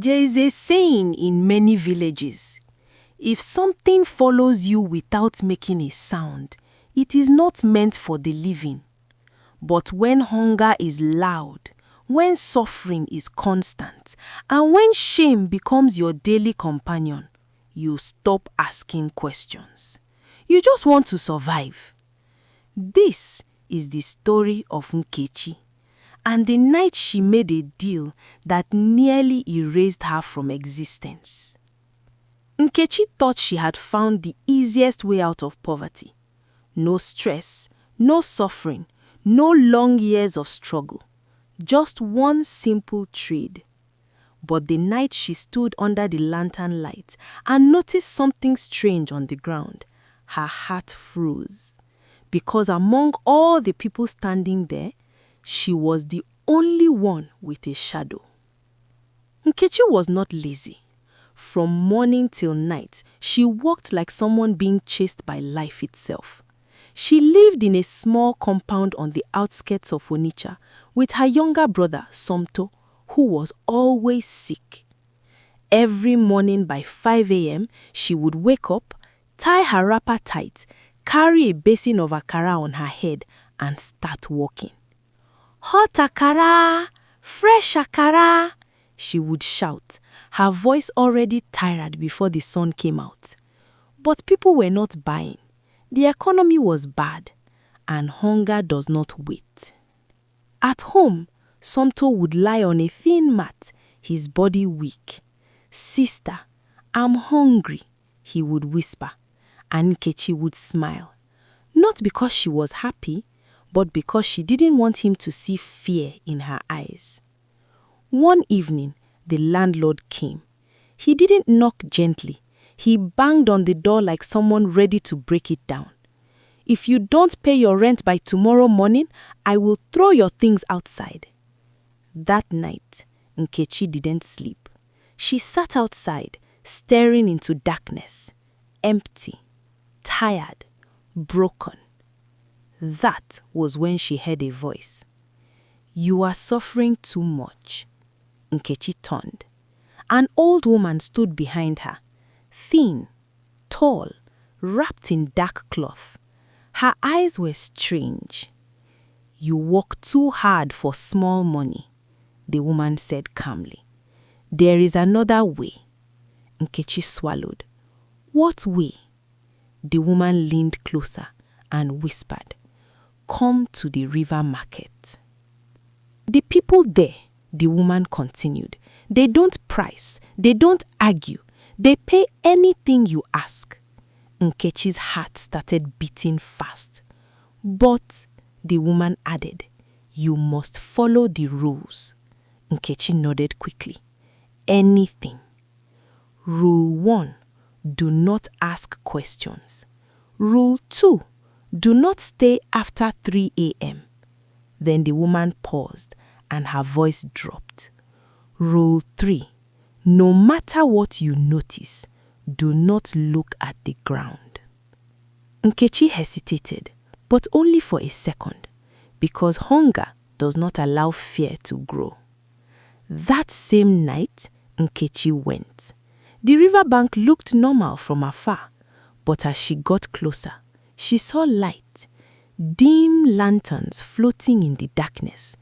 There is a saying in many villages: if something follows you without making a sound, it is not meant for the living. But when hunger is loud, when suffering is constant, and when shame becomes your daily companion, you stop asking questions. You just want to survive. This is the story of Nkechi, and the night she made a deal that nearly erased her from existence. Nkechi thought she had found the easiest way out of poverty. No stress, no suffering, no long years of struggle. Just one simple trade. But the night she stood under the lantern light and noticed something strange on the ground, her heart froze. Because among all the people standing there, she was the only one with a shadow. Nkechi was not lazy. From morning till night, she walked like someone being chased by life itself. She lived in a small compound on the outskirts of Onitsha with her younger brother, Somto, who was always sick. Every morning by 5 a.m., she would wake up, tie her wrapper tight, carry a basin of akara on her head, and start walking. "Hot akara! Fresh akara!" she would shout, her voice already tired before the sun came out. But people were not buying. The economy was bad, and hunger does not wait. At home, Somto would lie on a thin mat, his body weak. "Sister, I'm hungry," he would whisper, and Nkechi would smile. Not because she was happy, but because she didn't want him to see fear in her eyes. One evening, the landlord came. He didn't knock gently. He banged on the door like someone ready to break it down. "If you don't pay your rent by tomorrow morning, I will throw your things outside." That night, Nkechi didn't sleep. She sat outside, staring into darkness, empty, tired, broken. That was when she heard a voice. "You are suffering too much." Nkechi turned. An old woman stood behind her, thin, tall, wrapped in dark cloth. Her eyes were strange. "You work too hard for small money," the woman said calmly. "There is another way." Nkechi swallowed. "What way?" The woman leaned closer and whispered, "Come to the river market." "The people there," the woman continued, "they don't price, they don't argue, they pay anything you ask." Nkechi's heart started beating fast. "But," the woman added, "you must follow the rules." Nkechi nodded quickly. "Anything." Rule 1, do not ask questions. Rule 2, do not stay after 3 a.m. Then the woman paused and her voice dropped. Rule 3, no matter what you notice, do not look at the ground. Nkechi hesitated, but only for a second, because hunger does not allow fear to grow. That same night, Nkechi went. The riverbank looked normal from afar, but as she got closer, she saw light, dim lanterns floating in the darkness,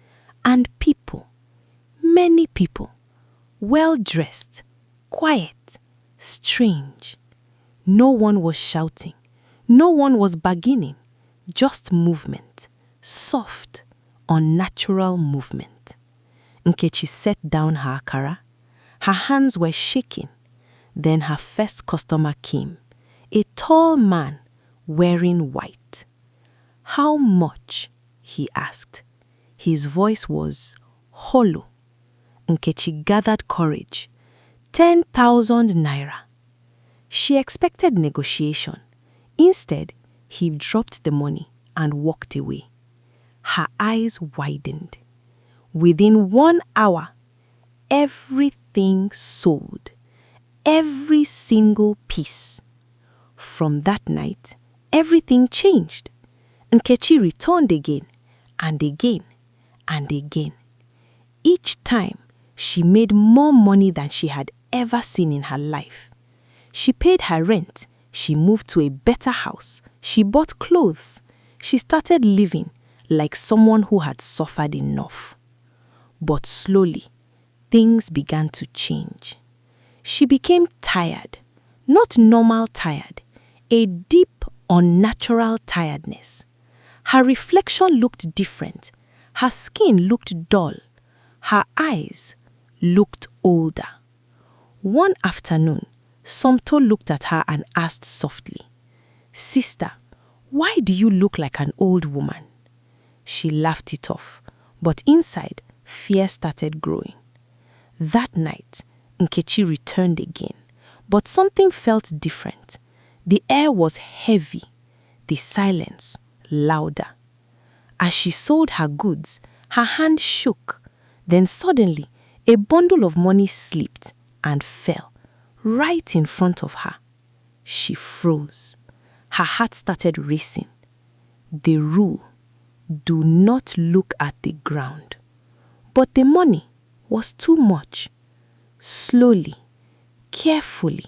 and people, many people, well-dressed, quiet, strange. No one was shouting, no one was bargaining, just movement, soft, unnatural movement. Nkechi set down her akara. Her hands were shaking. Then her first customer came, a tall man wearing white. "How much?" he asked. His voice was hollow. Nkechi gathered courage. 10,000 naira. She expected negotiation. Instead, he dropped the money and walked away. Her eyes widened. Within 1 hour, everything sold. Every single piece. From that night, everything changed. Nkechi returned again, and again, and again. Each time, She made more money than she had ever seen in her life. She paid her rent. She moved to a better house. She bought clothes. She started living like someone who had suffered enough. But slowly, things began to change. She became tired, not normal tired, a deep, unnatural tiredness. Her reflection looked different. Her skin looked dull. Her eyes looked older. One afternoon, Somto looked at her and asked softly, "Sister, why do you look like an old woman?" She laughed it off, but inside, fear started growing. That night, Nkechi returned again, but something felt different. The air was heavy, the silence louder. As she sold her goods, her hand shook. Then suddenly, a bundle of money slipped and fell right in front of her. She froze. Her heart started racing. The rule: do not look at the ground. But the money was too much. Slowly, carefully,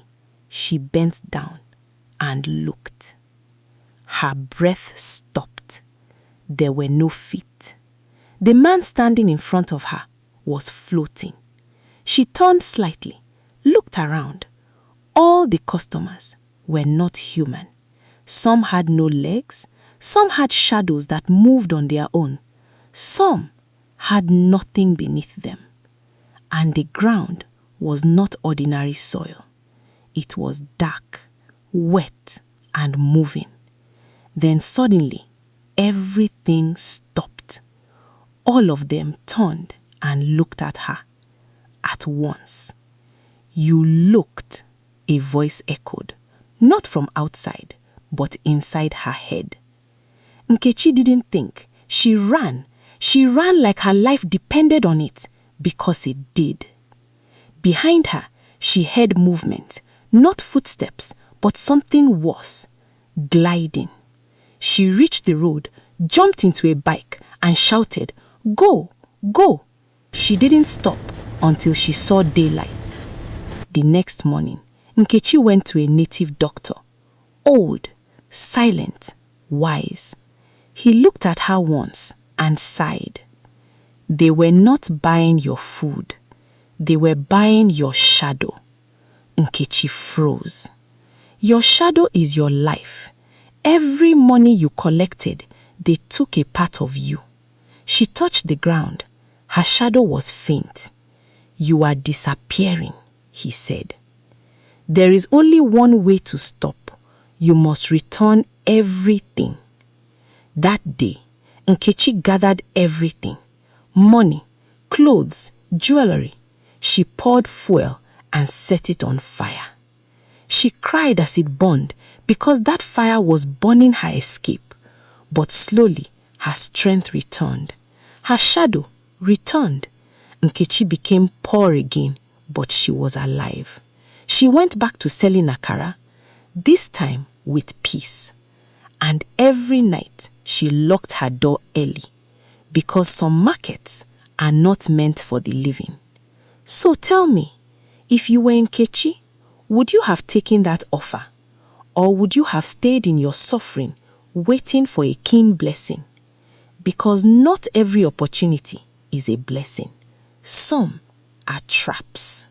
she bent down and looked. Her breath stopped. There were no feet. The man standing in front of her was floating. She turned slightly, looked around. All the customers were not human. Some had no legs. Some had shadows that moved on their own. Some had nothing beneath them. And the ground was not ordinary soil. It was dark, wet, and moving. Then suddenly, everything stopped. All of them turned and looked at her at once. "You looked," a voice echoed, not from outside, but inside her head. Nkechi didn't think. She ran. She ran like her life depended on it, because it did. Behind her, she heard movement, not footsteps, but something worse, gliding. She reached the road, jumped into a bike, and shouted, "Go, go!" She didn't stop until she saw daylight. The next morning, Nkechi went to a native doctor, old, silent, wise. He looked at her once and sighed. "They were not buying your food. They were buying your shadow." Nkechi froze. "Your shadow is your life. Every money you collected, they took a part of you." She touched the ground. Her shadow was faint. "You are disappearing," he said. "There is only one way to stop. You must return everything." That day, Nkechi gathered everything: money, clothes, jewelry. She poured fuel and set it on fire. She cried as it burned because that fire was burning her escape. But slowly, her strength returned. Her shadow returned. Nkechi became poor again, but she was alive. She went back to selling akara, this time with peace. And every night, she locked her door early, because some markets are not meant for the living. So tell me, if you were Nkechi, would you have taken that offer? Or would you have stayed in your suffering, waiting for a keen blessing? Because not every opportunity is a blessing. Some are traps.